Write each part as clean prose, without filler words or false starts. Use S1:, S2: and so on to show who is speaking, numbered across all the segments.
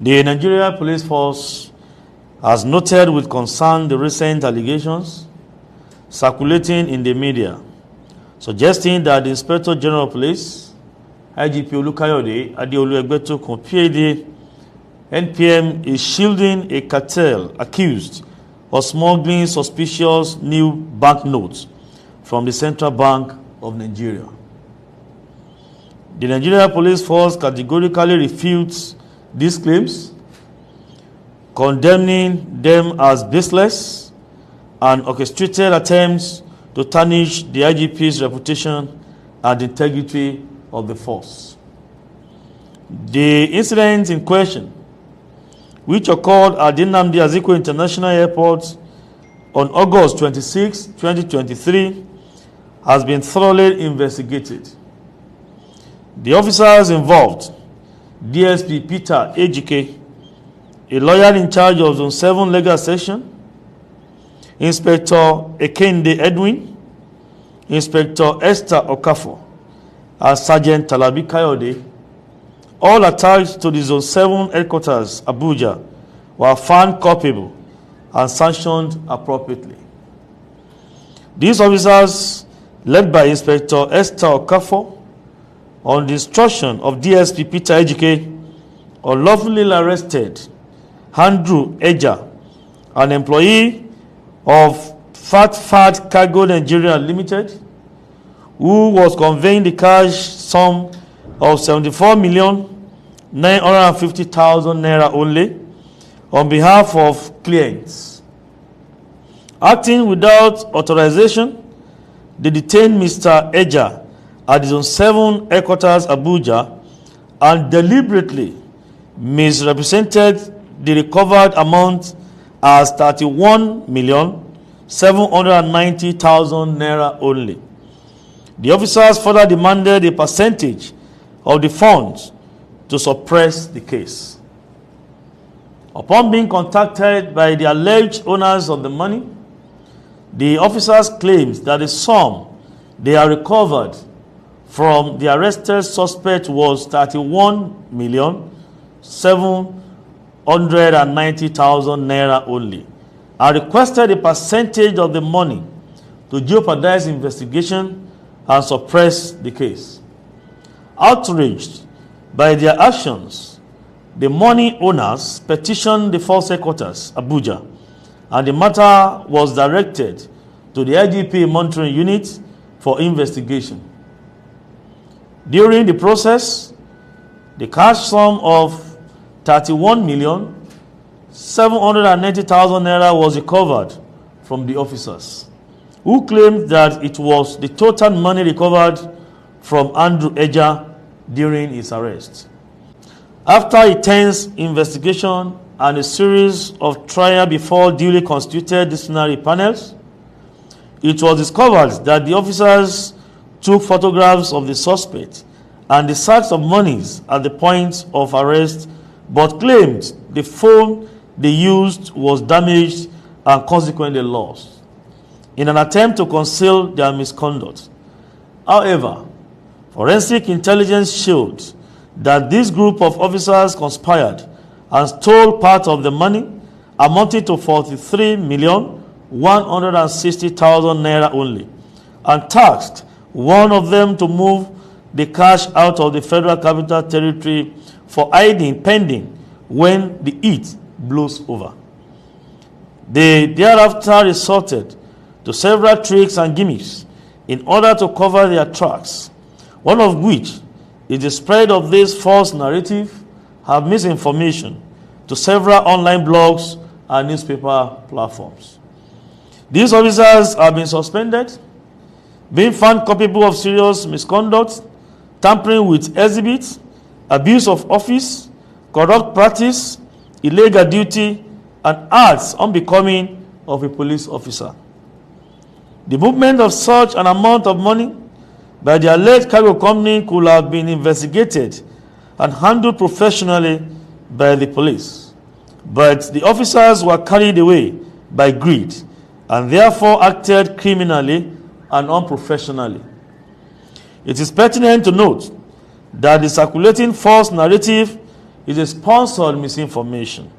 S1: The Nigeria Police Force has noted with concern the recent allegations circulating in the media, suggesting that the Inspector General of Police, IGP Olukayode Adeolu-Egbetokun, PhD, NPM, is shielding a cartel accused of smuggling suspicious new banknotes from the Central Bank of Nigeria. The Nigeria Police Force categorically refutes these claims, condemning them as baseless and orchestrated attempts to tarnish the IGP's reputation and integrity of the force. The incident in question, which occurred at the Nnamdi Azikiwe International Airport on August 26, 2023, has been thoroughly investigated. The officers involved, DSP Peter Ejike, a lawyer in charge of Zone 7 Legal Section, Inspector Ekende Edwin, Inspector Esther Okafor, and Sergeant Talabi Kayode, all attached to the Zone 7 headquarters, Abuja, were found culpable and sanctioned appropriately. These officers, led by Inspector Esther Okafor, on the instruction of DSP Peter Ejike, unlawfully arrested Andrew Eja, an employee of Fat Cargo Nigeria Limited, who was conveying the cash sum of 74,950,000 naira only on behalf of clients. Acting without authorization, they detained Mr. Eja at the Zone 7 headquarters, Abuja, and deliberately misrepresented the recovered amount as 31,790,000 naira only. The officers further demanded a percentage of the funds to suppress the case. Upon being contacted by the alleged owners of the money, the officers claimed that the sum they had recovered from the arrested suspect was 31,790,000 naira only, and requested a percentage of the money to jeopardize investigation and suppress the case. Outraged by their actions, the money owners petitioned the force headquarters, Abuja, and the matter was directed to the IGP monitoring unit for investigation. During the process, the cash sum of 31,790,000 naira was recovered from the officers, who claimed that it was the total money recovered from Andrew Eja during his arrest. After a tense investigation and a series of trials before duly constituted disciplinary panels, it was discovered that the officers took photographs of the suspect and the sacks of monies at the point of arrest, but claimed the phone they used was damaged and consequently lost, in an attempt to conceal their misconduct. However, forensic intelligence showed that this group of officers conspired and stole part of the money, amounting to 43,160,000 naira only, and tasked one of them to move the cash out of the Federal Capital Territory for hiding pending when the heat blows over. They thereafter resorted to several tricks and gimmicks in order to cover their tracks, one of which is the spread of this false narrative and misinformation to several online blogs and newspaper platforms. These officers have been suspended, being found culpable of serious misconduct, tampering with exhibits, abuse of office, corrupt practice, illegal duty, and acts unbecoming of a police officer. The movement of such an amount of money by the alleged cargo company could have been investigated and handled professionally by the police, but the officers were carried away by greed and therefore acted criminally and unprofessionally. It is pertinent to note that the circulating false narrative is a sponsored misinformation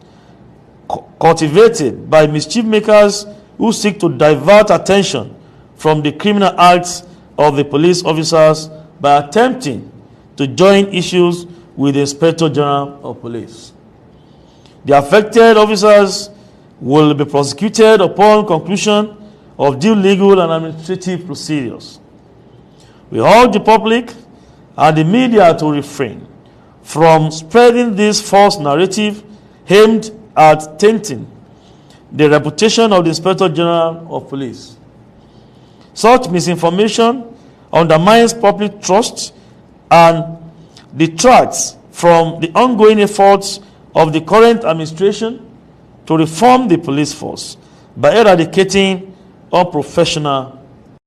S1: cultivated by mischief makers who seek to divert attention from the criminal acts of the police officers by attempting to join issues with the Inspector General of Police. The affected officers will be prosecuted upon conclusion of due legal and administrative procedures. We urge the public and the media to refrain from spreading this false narrative aimed at tainting the reputation of the Inspector General of Police. Such misinformation undermines public trust and detracts from the ongoing efforts of the current administration to reform the police force by eradicating unprofessional